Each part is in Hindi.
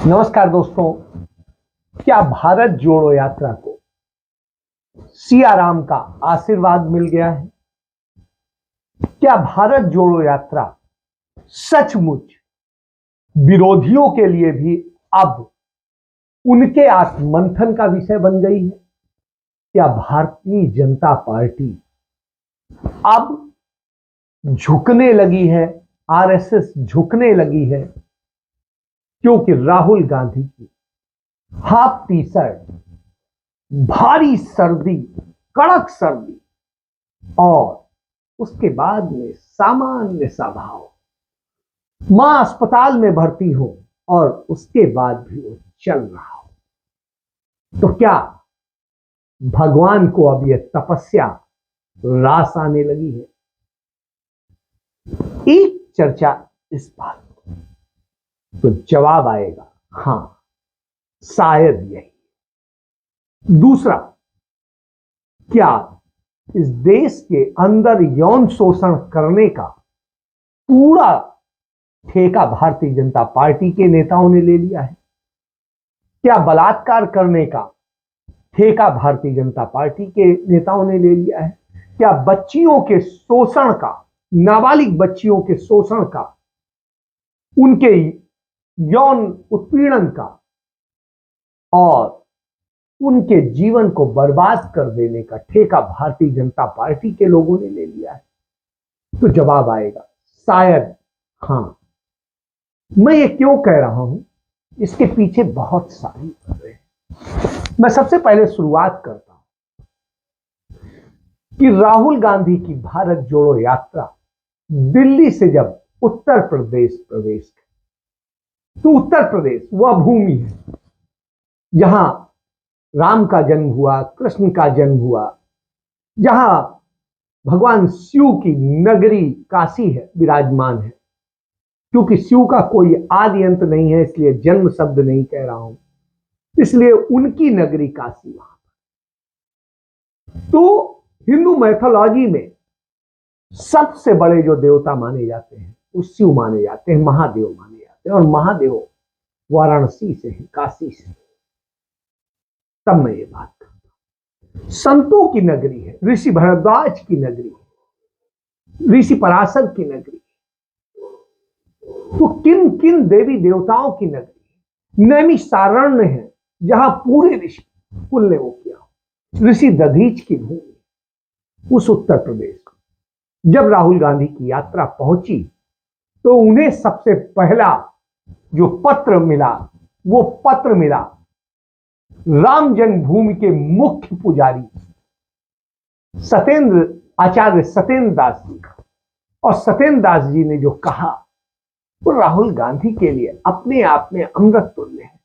नमस्कार दोस्तों। क्या भारत जोड़ो यात्रा को सियाराम का आशीर्वाद मिल गया है? क्या भारत जोड़ो यात्रा सचमुच विरोधियों के लिए भी अब उनके आत्ममंथन का विषय बन गई है? क्या भारतीय जनता पार्टी अब झुकने लगी है, आरएसएस झुकने लगी है, क्योंकि राहुल गांधी की हाफ टी शर्ट, भारी सर्दी, कड़क सर्दी और उसके बाद में सामान्य सा भाव, मां अस्पताल में भर्ती हो और उसके बाद भी वो चल रहा हो, तो क्या भगवान को अब यह तपस्या रास आने लगी है? एक चर्चा इस बात, तो जवाब आएगा हां, शायद यही। दूसरा, क्या इस देश के अंदर यौन शोषण करने का पूरा ठेका भारतीय जनता पार्टी के नेताओं ने ले लिया है? क्या बलात्कार करने का ठेका भारतीय जनता पार्टी के नेताओं ने ले लिया है? क्या बच्चियों के शोषण का, नाबालिग बच्चियों के शोषण का, उनके यौन उत्पीड़न का और उनके जीवन को बर्बाद कर देने का ठेका भारतीय जनता पार्टी के लोगों ने ले लिया है? तो जवाब आएगा शायद हां। मैं ये क्यों कह रहा हूं, इसके पीछे बहुत सारी वजह है। मैं सबसे पहले शुरुआत करता हूं कि राहुल गांधी की भारत जोड़ो यात्रा दिल्ली से जब उत्तर प्रदेश प्रवेश की, तो उत्तर प्रदेश वह भूमि है जहां राम का जन्म हुआ, कृष्ण का जन्म हुआ, जहां भगवान शिव की नगरी काशी है, विराजमान है। क्योंकि शिव का कोई आदि अंत नहीं है, इसलिए जन्म शब्द नहीं कह रहा हूं, इसलिए उनकी नगरी काशी वहां। तो हिंदू मैथोलॉजी में सबसे बड़े जो देवता माने जाते हैं वो शिव माने जाते हैं, महादेव माने जाते हैं, और महादेव वाराणसी से है, काशी से। तब मैं ये बात करता हूं, संतों की नगरी है, ऋषि भरद्वाज की नगरी है, ऋषि पराशर की नगरी है। तो किन किन देवी देवताओं की नगरी है? नैमिषारण्य है, जहां पूरे ऋषि कुल ने वो किया। ऋषि दधीच की भूमि, उस उत्तर प्रदेश को जब राहुल गांधी की यात्रा पहुंची तो उन्हें सबसे पहला जो पत्र मिला, वो पत्र मिला राम जन्मभूमि के मुख्य पुजारी आचार्य सत्येंद्र दास जी का। और सत्येंद्र दास जी ने जो कहा वो राहुल गांधी के लिए अपने आप में अमृत तुल्य है।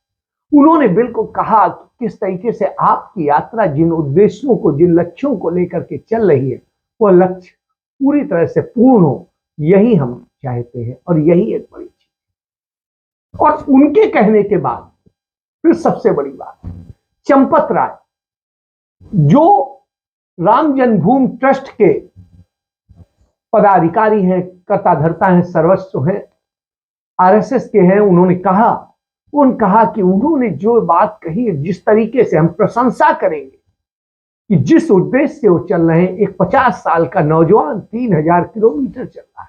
उन्होंने बिल्कुल कहा कि किस तरीके से आपकी यात्रा जिन उद्देश्यों को, जिन लक्ष्यों को लेकर के चल रही है, वो लक्ष्य पूरी तरह से पूर्ण हो, यही हम चाहते हैं और यही एक बड़ी चीज। और उनके कहने के बाद फिर सबसे बड़ी बात, चंपत राय जो राम जन्मभूमि ट्रस्ट के पदाधिकारी हैं, कर्ताधर्ता हैं, सर्वस्व हैं, आरएसएस के हैं, उन्होंने कहा कि उन्होंने जो बात कही है, जिस तरीके से हम प्रशंसा करेंगे कि जिस उद्देश्य से वो चल रहे हैं, एक 50 साल का नौजवान 3000 किलोमीटर चल रहा है,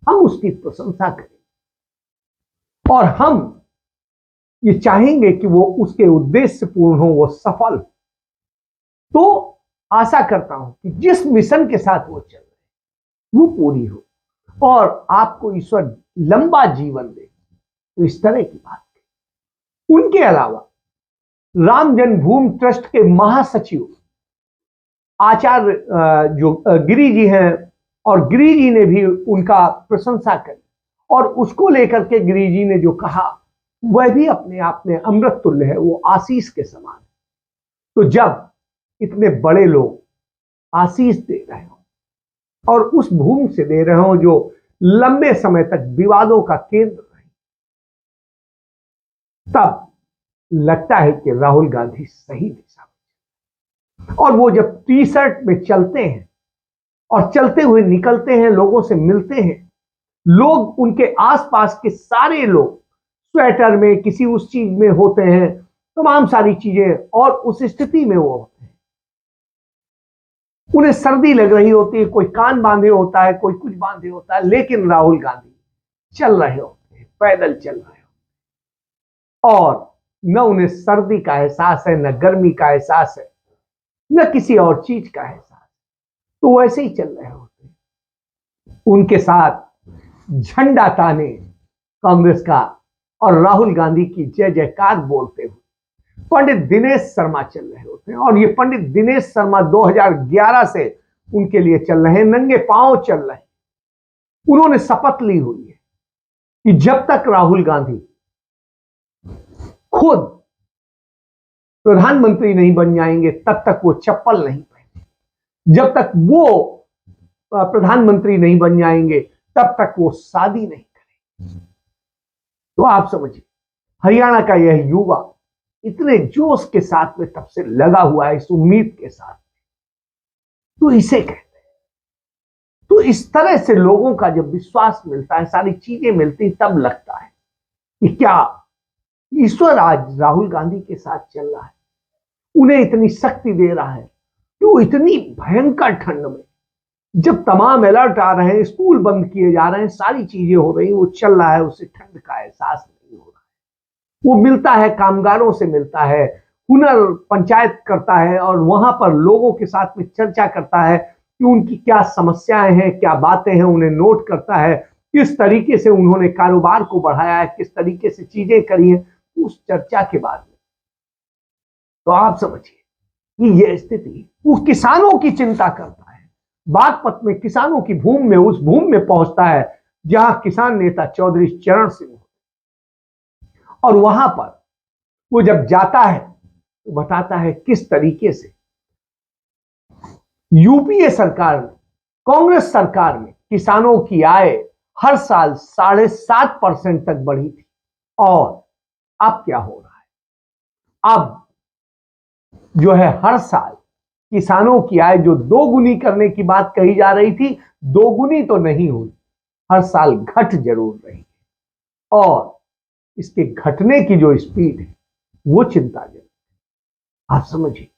हम उसकी प्रशंसा करेंगे और हम ये चाहेंगे कि वो उसके उद्देश्य पूर्ण हो, वो सफल। तो आशा करता हूं कि जिस मिशन के साथ वो चल रहे हैं वो पूरी हो और आपको ईश्वर लंबा जीवन दे। तो इस तरह की बात। उनके अलावा राम जन्मभूमि ट्रस्ट के महासचिव आचार्य जो गिरी जी हैं, और गिरी जी ने भी उनका प्रशंसा करी और उसको लेकर के गिरी जी ने जो कहा वह भी अपने आप में अमृत तुल्य है, वो आशीष के समान। तो जब इतने बड़े लोग आशीष दे रहे हो और उस भूमि से दे रहे हो जो लंबे समय तक विवादों का केंद्र रही, तब लगता है कि राहुल गांधी सही दिशा में। और वो जब टी शर्ट में चलते हैं और चलते हुए निकलते हैं, लोगों से मिलते हैं, लोग उनके आसपास के सारे लोग स्वेटर में, किसी उस चीज में होते हैं, तमाम सारी चीजें, और उस स्थिति में वो होते हैं। उन्हें सर्दी लग रही होती है, कोई कान बांधे होता है, कोई कुछ बांधे होता है, लेकिन राहुल गांधी चल रहे होते हैं, पैदल चल रहे होते हैं, और न उन्हें सर्दी का एहसास है, न गर्मी का एहसास है, न किसी और चीज का एहसास। तो वैसे ही चल रहे होते हैं। उनके साथ झंडा ताने कांग्रेस का और राहुल गांधी की जय जयकार बोलते हुए पंडित दिनेश शर्मा चल रहे होते हैं। और ये पंडित दिनेश शर्मा 2011 से उनके लिए चल रहे हैं, नंगे पांव चल रहे हैं। उन्होंने शपथ ली हुई है कि जब तक राहुल गांधी खुद प्रधानमंत्री नहीं बन जाएंगे तब तक वो चप्पल नहीं पहनेंगे, जब तक वो प्रधानमंत्री नहीं बन जाएंगे तब तक वो शादी नहीं करेंगे। तो आप समझिए, हरियाणा का यह युवा इतने जोश के साथ में तब से लगा हुआ है, इस उम्मीद के साथ। तो इसे कहते हैं। तो इस तरह से लोगों का जब विश्वास मिलता है, सारी चीजें मिलती, तब लगता है कि क्या ईश्वर आज राहुल गांधी के साथ चल रहा है, उन्हें इतनी शक्ति दे रहा है कि वो इतनी भयंकर ठंड में, जब तमाम अलर्ट आ रहे हैं, स्कूल बंद किए जा रहे हैं, सारी चीजें हो रही, वो चल रहा है, उसे ठंड का एहसास नहीं हो रहा है। वो मिलता है, कामगारों से मिलता है, हुनर पंचायत करता है, और वहां पर लोगों के साथ में चर्चा करता है कि उनकी क्या समस्याएं हैं, क्या बातें हैं, उन्हें नोट करता है, किस तरीके से उन्होंने कारोबार को बढ़ाया है, किस तरीके से चीजें करी हैं। उस चर्चा के बाद में तो आप समझिए कि यह स्थिति, वो किसानों की चिंता करता है, बागपत में किसानों की भूमि में, उस भूमि में पहुंचता है जहां किसान नेता चौधरी चरण सिंह, और वहां पर वो जब जाता है तो बताता है किस तरीके से यूपीए सरकार में, कांग्रेस सरकार में किसानों की आय हर साल 7.5% तक बढ़ी थी, और अब क्या हो रहा है? अब जो है हर साल किसानों की आय जो दोगुनी करने की बात कही जा रही थी, दोगुनी तो नहीं हुई, हर साल घट जरूर रही है, और इसके घटने की जो स्पीड है वो चिंताजनक। आप समझिए,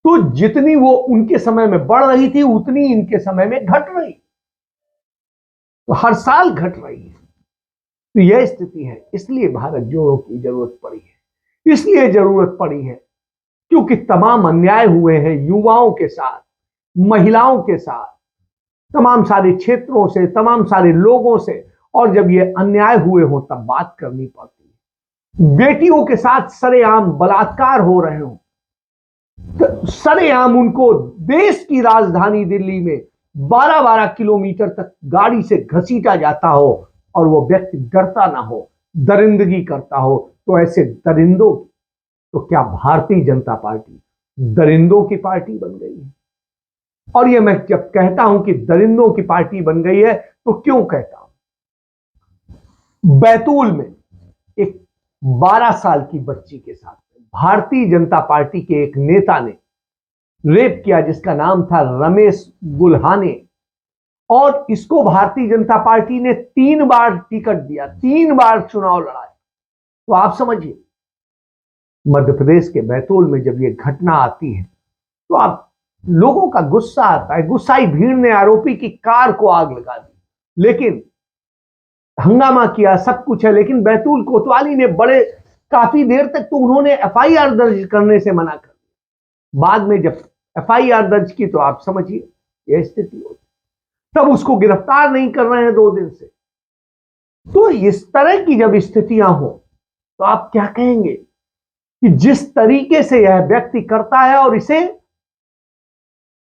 तो जितनी वो उनके समय में बढ़ रही थी, उतनी इनके समय में घट रही, तो हर साल घट रही है। तो यह स्थिति है। इसलिए भारत जोड़ो की जरूरत पड़ी है, इसलिए जरूरत पड़ी है क्योंकि तमाम अन्याय हुए हैं युवाओं के साथ, महिलाओं के साथ, तमाम सारे क्षेत्रों से, तमाम सारे लोगों से, और जब ये अन्याय हुए हो तब बात करनी पड़ती है। बेटियों के साथ सरेआम बलात्कार हो रहे हो, तो सरेआम उनको देश की राजधानी दिल्ली में 12-12 किलोमीटर तक गाड़ी से घसीटा जाता हो, और वो व्यक्ति डरता ना हो, दरिंदगी करता हो, तो ऐसे दरिंदों, तो क्या भारतीय जनता पार्टी दरिंदों की पार्टी बन गई है? और ये मैं जब कहता हूं कि दरिंदों की पार्टी बन गई है, तो क्यों कहता हूं? बैतूल में एक 12 साल की बच्ची के साथ भारतीय जनता पार्टी के एक नेता ने रेप किया, जिसका नाम था रमेश गुल्हाने, और इसको भारतीय जनता पार्टी ने 3 बार टिकट दिया, 3 बार चुनाव लड़ा। तो आप समझिए, मध्य प्रदेश के बैतूल में जब ये घटना आती है तो आप लोगों का गुस्सा आता है। गुस्साई भीड़ ने आरोपी की कार को आग लगा दी, लेकिन हंगामा किया, सब कुछ है, लेकिन बैतूल कोतवाली ने काफी देर तक तो उन्होंने एफआईआर दर्ज करने से मना कर दिया। बाद में जब एफआईआर दर्ज की तो आप समझिए यह स्थिति होती, तब उसको गिरफ्तार नहीं कर रहे हैं 2 दिन से। तो इस तरह की जब स्थितियां हो तो आप क्या कहेंगे कि जिस तरीके से यह व्यक्ति करता है, और इसे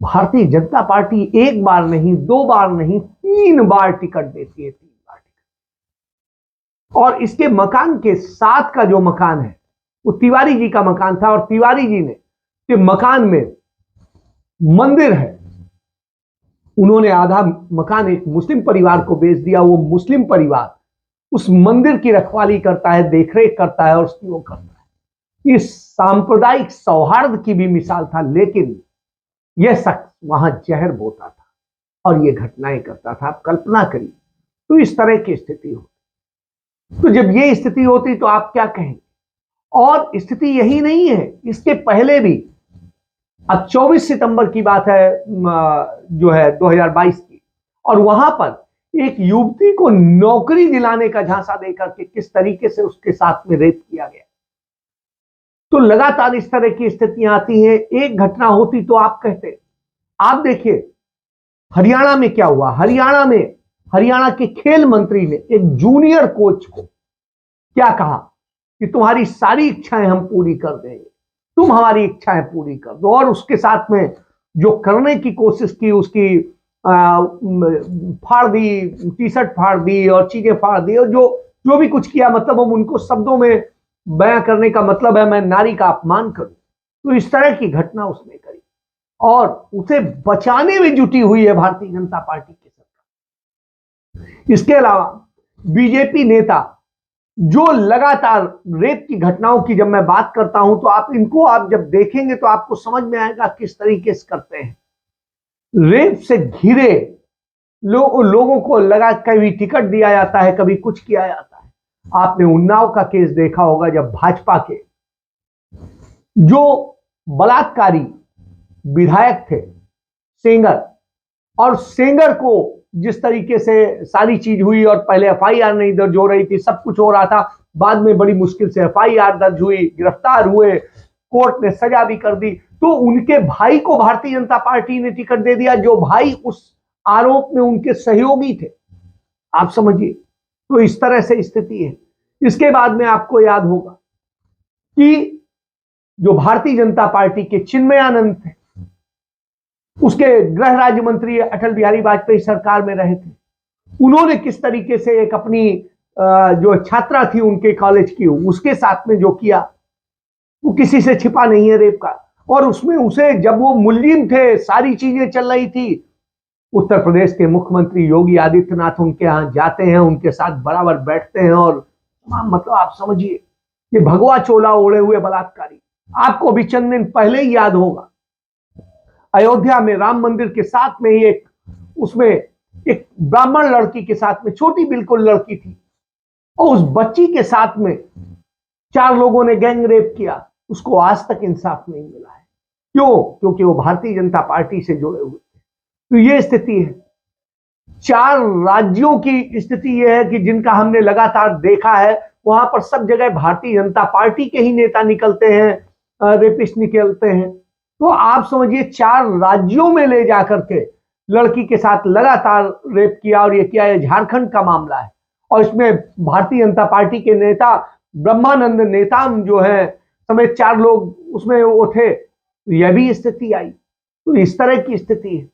भारतीय जनता पार्टी 1 बार नहीं, 2 बार नहीं, 3 बार टिकट देती है, 3 बार टिकट। और इसके मकान के साथ का जो मकान है वो तिवारी जी का मकान था, और तिवारी जी ने के मकान में मंदिर है, उन्होंने आधा मकान एक मुस्लिम परिवार को बेच दिया। वो मुस्लिम परिवार उस मंदिर की रखवाली करता है, देखरेख करता है, और उसकी वो करता है। इस सांप्रदायिक सौहार्द की भी मिसाल था, लेकिन यह शख्स वहां जहर बोता था और ये घटनाएं करता था। आप कल्पना करिए, तो इस तरह की स्थिति हो। तो जब ये स्थिति होती तो आप क्या कहेंगे? और स्थिति यही नहीं है, इसके पहले भी, अब 24 सितंबर की बात है जो है 2022 की, और वहां पर एक युवती को नौकरी दिलाने का झांसा देकर के किस तरीके से उसके साथ में रेप किया गया। तो लगातार इस तरह की स्थितियां आती हैं, एक घटना होती तो आप कहते। आप देखिए हरियाणा में क्या हुआ। हरियाणा के खेल मंत्री ने एक जूनियर कोच को क्या कहा कि तुम्हारी सारी इच्छाएं हम पूरी कर देंगे, तुम हमारी इच्छाएं पूरी कर दो। और उसके साथ में जो करने की कोशिश की, उसकी फाड़ दी, टी शर्ट फाड़ दी और चीजें फाड़ दी, और जो जो भी कुछ किया, मतलब हम उनको शब्दों में बयां करने का मतलब है मैं नारी का अपमान करूं। तो इस तरह की घटना उसने करी और उसे बचाने में जुटी हुई है भारतीय जनता पार्टी की सरकार। इसके अलावा बीजेपी नेता जो लगातार रेप की घटनाओं की जब मैं बात करता हूं तो आप जब देखेंगे तो आपको समझ में आएगा किस तरीके से करते हैं। रेप से घिरे लोगों को लगा कभी टिकट दिया जाता है, कभी कुछ किया जाता है। आपने उन्नाव का केस देखा होगा, जब भाजपा के जो बलात्कारी विधायक थे सेंगर, और सेंगर को जिस तरीके से सारी चीज हुई, और पहले एफआईआर नहीं दर्ज हो रही थी, सब कुछ हो रहा था, बाद में बड़ी मुश्किल से एफआईआर दर्ज हुई, गिरफ्तार हुए, कोर्ट ने सजा भी कर दी, तो उनके भाई को भारतीय जनता पार्टी ने टिकट दे दिया, जो भाई उस आरोप में उनके सहयोगी थे। आप समझिए, तो इस तरह से स्थिति है। इसके बाद में आपको याद होगा कि जो भारतीय जनता पार्टी के चिन्मयानंद थे, उसके गृह राज्य मंत्री अटल बिहारी वाजपेयी सरकार में रहे थे, उन्होंने किस तरीके से एक अपनी जो छात्रा थी उनके कॉलेज की, उसके साथ में जो किया वो किसी से छिपा नहीं है रेप का। और उसमें उसे, जब वो मुलजिम थे, सारी चीजें चल रही थी, उत्तर प्रदेश के मुख्यमंत्री योगी आदित्यनाथ उनके यहां जाते हैं, उनके साथ बराबर बैठते हैं, और मतलब आप समझिए ये भगवा चोला ओढ़े हुए बलात्कारी। आपको भी चंद दिन पहले ही याद होगा, अयोध्या में राम मंदिर के साथ में ही उसमें एक ब्राह्मण लड़की के साथ में, छोटी बिल्कुल लड़की थी, और उस बच्ची के साथ में 4 लोगों ने गैंग रेप किया। उसको आज तक इंसाफ नहीं मिला है। क्यों? क्योंकि वो भारतीय जनता पार्टी से जुड़े हुए थे। तो ये स्थिति है। 4 राज्यों की स्थिति यह है कि जिनका हमने लगातार देखा है, वहां पर सब जगह भारतीय जनता पार्टी के ही नेता निकलते हैं, रेपिस्ट निकलते हैं। तो आप समझिए 4 राज्यों में ले जाकर के लड़की के साथ लगातार रेप किया, और ये किया है। झारखंड का मामला है, और इसमें भारतीय जनता पार्टी के नेता ब्रह्मानंद नेताम जो है समेत 4 लोग उसमें वो थे। यह भी स्थिति आई। तो इस तरह की स्थिति है।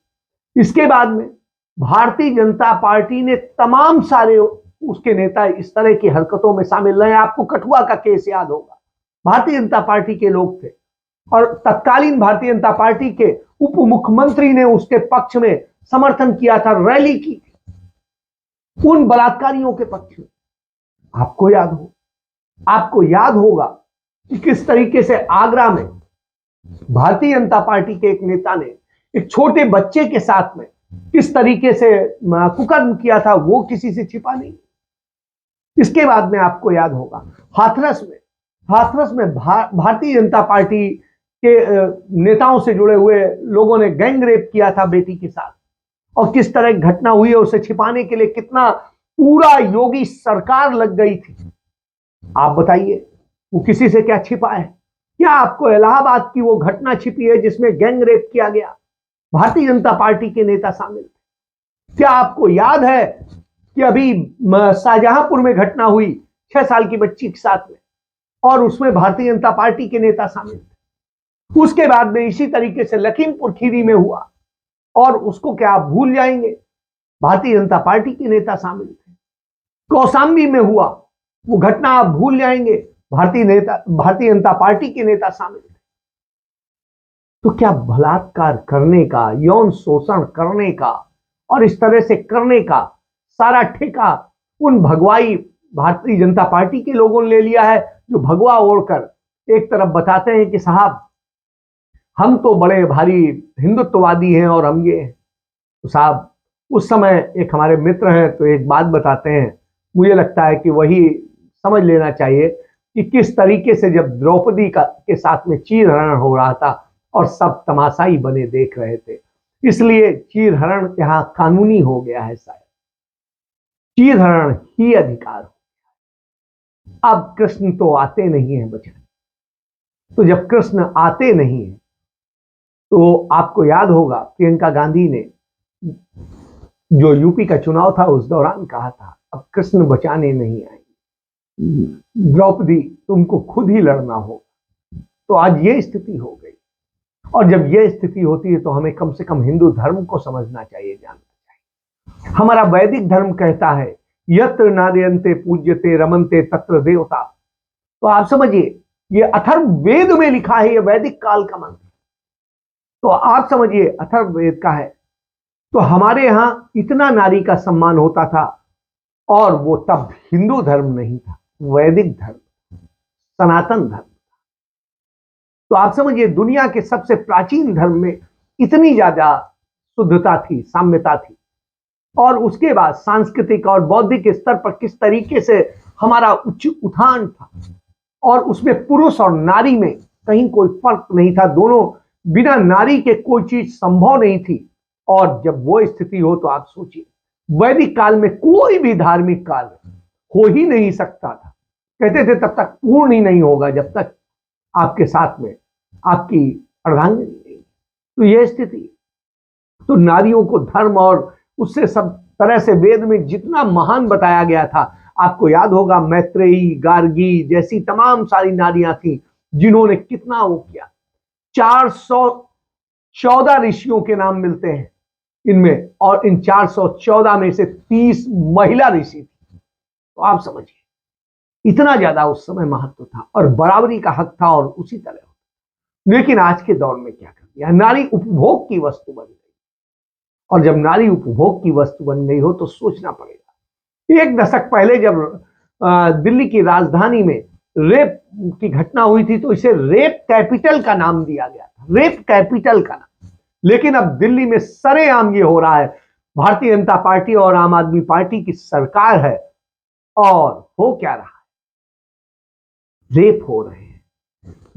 इसके बाद में भारतीय जनता पार्टी ने तमाम सारे उसके नेता इस तरह की हरकतों में शामिल रहे। आपको कठुआ का केस याद होगा, भारतीय जनता पार्टी के लोग थे, और तत्कालीन भारतीय जनता पार्टी के उप मुख्यमंत्री ने उसके पक्ष में समर्थन किया था, रैली की उन बलात्कारियों के पक्ष में। आपको याद होगा कि किस तरीके से आगरा में भारतीय जनता पार्टी के एक नेता ने एक छोटे बच्चे के साथ में किस तरीके से कुकर्म किया था, वो किसी से छिपा नहीं। इसके बाद में आपको याद होगा हाथरस में भारतीय जनता पार्टी के नेताओं से जुड़े हुए लोगों ने गैंग रेप किया था बेटी के साथ, और किस तरह की घटना हुई है, उसे छिपाने के लिए कितना पूरा योगी सरकार लग गई थी। आप बताइए वो किसी से क्या छिपा है? क्या आपको इलाहाबाद की वो घटना छिपी है जिसमें गैंग रेप किया गया, भारतीय जनता पार्टी के नेता शामिल थे? क्या आपको याद है कि अभी शाहजहांपुर में घटना हुई 6 साल की बच्ची के साथ में, और उसमें भारतीय जनता पार्टी के नेता शामिल थे? उसके बाद में इसी तरीके से लखीमपुर खीरी में हुआ, और उसको क्या आप भूल जाएंगे, भारतीय जनता पार्टी के नेता शामिल थे। कौशाम्बी में हुआ वो घटना आप भूल जाएंगे, भारतीय जनता पार्टी के नेता शामिल थे। तो क्या बलात्कार करने का, यौन शोषण करने का और इस तरह से करने का सारा ठेका उन भगवाई भारतीय जनता पार्टी के लोगों ने ले लिया है, जो भगवा ओढ़कर एक तरफ बताते हैं कि साहब हम तो बड़े भारी हिंदुत्ववादी हैं और हम ये। तो साहब उस समय एक हमारे मित्र हैं, तो एक बात बताते हैं, मुझे लगता है कि वही समझ लेना चाहिए कि किस तरीके से जब द्रौपदी का के साथ में चीरहरण हो रहा था और सब तमाशाई बने देख रहे थे, इसलिए चीरहरण यहां कानूनी हो गया है। शायद चीरहरण ही अधिकार हो। अब कृष्ण तो आते नहीं है बचने, तो जब कृष्ण आते नहीं है तो आपको याद होगा प्रियंका गांधी ने जो यूपी का चुनाव था उस दौरान कहा था अब कृष्ण बचाने नहीं आएंगे, द्रौपदी तुमको खुद ही लड़ना हो। तो आज ये स्थिति हो गई, और जब ये स्थिति होती है तो हमें कम से कम हिंदू धर्म को समझना चाहिए, जानना चाहिए। हमारा वैदिक धर्म कहता है यत्र नारयन्ते पूज्यते रमन्ते तत्र देवता। तो आप समझिए ये अथर्ववेद में लिखा है, ये वैदिक काल का मंत्र। तो आप समझिए अथर्ववेद का है। तो हमारे यहां इतना नारी का सम्मान होता था, और वो तब हिंदू धर्म नहीं था, वैदिक धर्म, सनातन धर्म। तो आप समझिए दुनिया के सबसे प्राचीन धर्म में इतनी ज्यादा शुद्धता थी, साम्यता थी, और उसके बाद सांस्कृतिक और बौद्धिक स्तर पर किस तरीके से हमारा उच्च उठान था, और उसमें पुरुष और नारी में कहीं कोई फर्क नहीं था, दोनों बिना नारी के कोई चीज संभव नहीं थी। और जब वो स्थिति हो तो आप सोचिए वैदिक काल में कोई भी धार्मिक कार्य हो ही नहीं सकता था। कहते थे तब तक पूर्ण ही नहीं होगा जब तक आपके साथ में आपकी अर्धांगिनी नहीं। तो यह स्थिति, तो नारियों को धर्म और उससे सब तरह से वेद में जितना महान बताया गया था, आपको याद होगा मैत्रेयी, गार्गी जैसी तमाम सारी नारियां थी जिन्होंने कितना वो किया। 414 ऋषियों के नाम मिलते हैं इनमें, और इन 414 में से 30 महिला ऋषि थी। तो आप समझिए इतना ज्यादा उस समय महत्व था, और बराबरी का हक था, और उसी तरह। लेकिन आज के दौर में क्या कर दिया, नारी उपभोग की वस्तु बन गई। और जब नारी उपभोग की वस्तु बन गई हो तो सोचना पड़ेगा। एक दशक पहले जब दिल्ली की राजधानी में रेप की घटना हुई थी तो इसे रेप कैपिटल का नाम दिया गया था, रेप कैपिटल का नाम। लेकिन अब दिल्ली में सरेआम ये हो रहा है, भारतीय जनता पार्टी और आम आदमी पार्टी की सरकार है, और हो क्या रहा है, रेप हो रहे हैं,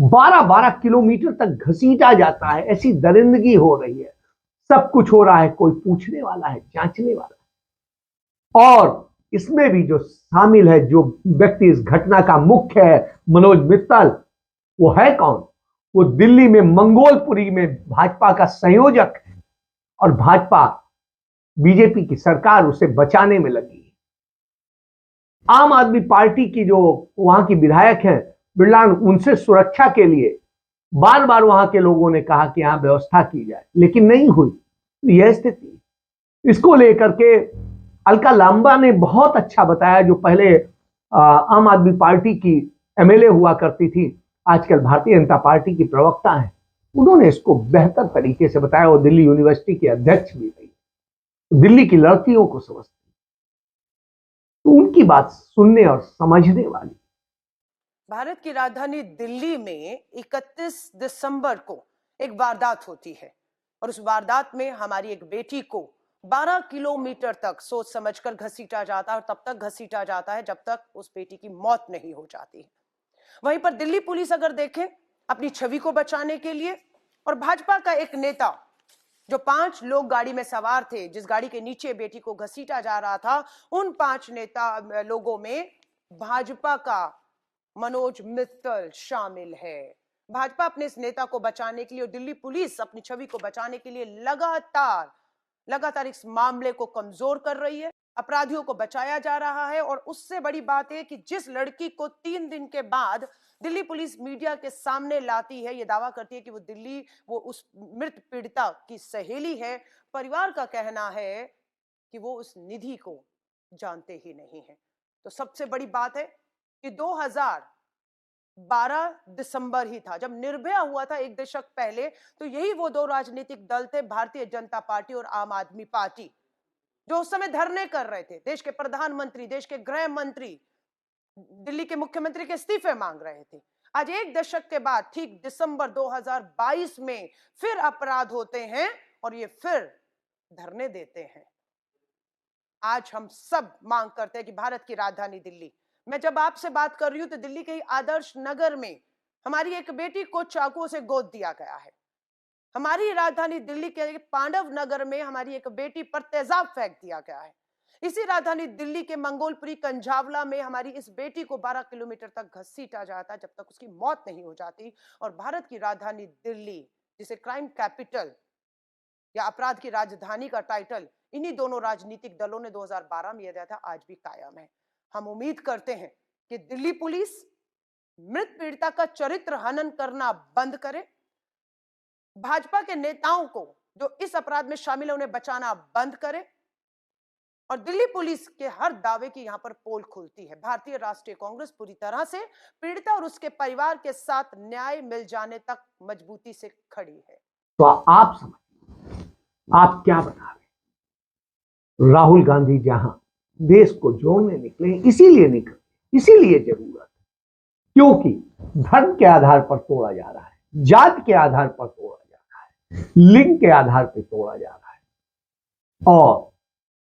12-12 किलोमीटर तक घसीटा जाता है, ऐसी दरिंदगी हो रही है, सब कुछ हो रहा है, कोई पूछने वाला है, जांचने वाला है। और इसमें भी जो शामिल है, जो व्यक्ति इस घटना का मुख्य है, मनोज मित्तल, वो है कौन? वो दिल्ली में मंगोलपुरी में भाजपा का संयोजक है, और भाजपा बीजेपी की सरकार उसे बचाने में लगी है। आम आदमी पार्टी की जो वहां की विधायक हैं बिरलान, उनसे सुरक्षा के लिए बार बार वहां के लोगों ने कहा कि यहां व्यवस्था की जाए, लेकिन नहीं हुई। तो यह स्थिति, इसको लेकर के अलका लांबा ने बहुत अच्छा बताया, जो पहले आम आदमी पार्टी की एमएलए हुआ करती थी, आजकल भारतीय जनता पार्टी की प्रवक्ता है। उन्होंने इसको बेहतर तरीके से बताया। वो दिल्ली यूनिवर्सिटी के अध्यक्ष भी रही, दिल्ली की लड़कियों को समझती, तो उनकी बात सुनने और समझने वाली। भारत की राजधानी दिल्ली में 31 दिसंबर को एक वारदात होती है, और उस वारदात में हमारी एक बेटी को 12 किलोमीटर तक सोच समझकर घसीटा जाता है, और तब तक घसीटा जाता है जब तक उस बेटी की मौत नहीं हो जाती है। वहीं पर दिल्ली पुलिस अगर देखें अपनी छवि को बचाने के लिए, और भाजपा का एक नेता, जो 5 लोग गाड़ी में सवार थे, जिस गाड़ी के नीचे बेटी को घसीटा जा रहा था, उन 5 नेता लोगों में भाजपा का मनोज मित्तल शामिल है। भाजपा अपने इस नेता को बचाने के लिए, और दिल्ली पुलिस अपनी छवि को बचाने के लिए लगातार इस मामले को कमजोर कर रही है, अपराधियों को बचाया जा रहा है। और उससे बड़ी बात है कि जिस लड़की को 3 दिन के बाद दिल्ली पुलिस मीडिया के सामने लाती है, यह दावा करती है कि वो उस मृत पीड़िता की सहेली है, परिवार का कहना है कि वो उस निधि को जानते ही नहीं है। तो सबसे बड़ी बात है कि 2012 दिसंबर ही था जब निर्भया हुआ था, एक दशक पहले। तो यही वो 2 राजनीतिक दल थे, भारतीय जनता पार्टी और आम आदमी पार्टी, जो उस समय धरने कर रहे थे। देश के प्रधानमंत्री, देश के गृह मंत्री, दिल्ली के मुख्यमंत्री के इस्तीफे मांग रहे थे। आज एक दशक के बाद ठीक दिसंबर 2022 में फिर अपराध होते हैं, और ये फिर धरने देते हैं। आज हम सब मांग करते हैं कि भारत की राजधानी दिल्ली, मैं जब आपसे बात कर रही हूं तो दिल्ली के ही आदर्श नगर में हमारी एक बेटी को चाकुओं से गोद दिया गया है। हमारी राजधानी दिल्ली के पांडव नगर में हमारी एक बेटी पर तेजाब फेंक दिया गया है। इसी राजधानी दिल्ली के मंगोलपुरी कंझावला में हमारी इस बेटी को 12 किलोमीटर तक घसीटा जाता जब तक उसकी मौत नहीं हो जाती। और भारत की राजधानी दिल्ली, जिसे क्राइम कैपिटल या अपराध की राजधानी का टाइटल इन्हीं दोनों राजनीतिक दलों ने 2012 में दिया था, आज भी कायम है। हम उम्मीद करते हैं कि दिल्ली पुलिस मृत पीड़िता का चरित्र हनन करना बंद करे, भाजपा के नेताओं को जो इस अपराध में शामिल है उन्हें बचाना बंद करे, और दिल्ली पुलिस के हर दावे की यहां पर पोल खुलती है। भारतीय राष्ट्रीय कांग्रेस पूरी तरह से पीड़िता और उसके परिवार के साथ न्याय मिल जाने तक मजबूती से खड़ी है। तो आप समझिए आप क्या बता रहे? राहुल गांधी जहां देश को जोड़ने निकले, इसीलिए निकले, इसीलिए जरूरत है, क्योंकि धर्म के आधार पर तोड़ा जा रहा है, जात के आधार पर तोड़ा जा रहा है, लिंग के आधार पर तोड़ा जा रहा है, और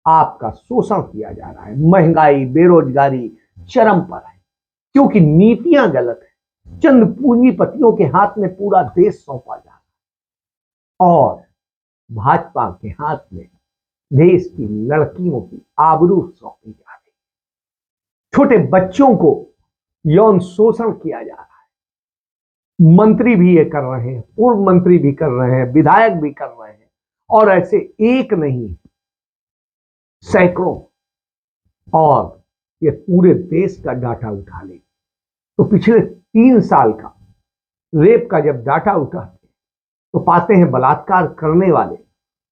आपका शोषण किया जा रहा है। महंगाई, बेरोजगारी चरम पर है, क्योंकि नीतियां गलत है। चंद पूंजीपतियों के हाथ में पूरा देश सौंपा जा रहा है, और भाजपा के हाथ में देश की लड़कियों की आबरू सौंपी जा रही है। छोटे बच्चों को यौन शोषण किया जा रहा है। मंत्री भी ये कर रहे हैं, पूर्व मंत्री भी कर रहे हैं, विधायक भी कर रहे हैं, और ऐसे एक नहीं सैकड़ों। और ये पूरे देश का डाटा उठा ले तो पिछले 3 साल का रेप का जब डाटा उठाते तो पाते हैं बलात्कार करने वाले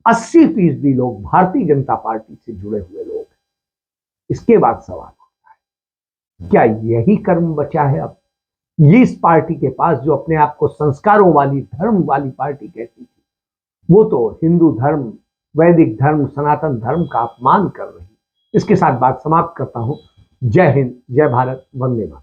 80% लोग भारतीय जनता पार्टी से जुड़े हुए लोग हैं। इसके बाद सवाल होता है, क्या यही कर्म बचा है अब? ये इस पार्टी के पास, जो अपने आप को संस्कारों वाली, धर्म वाली पार्टी कहती थी, वो तो हिंदू धर्म, वैदिक धर्म, सनातन धर्म का अपमान कर रही है। इसके साथ बात समाप्त करता हूं। जय हिंद, जय भारत, वंदे मातरम।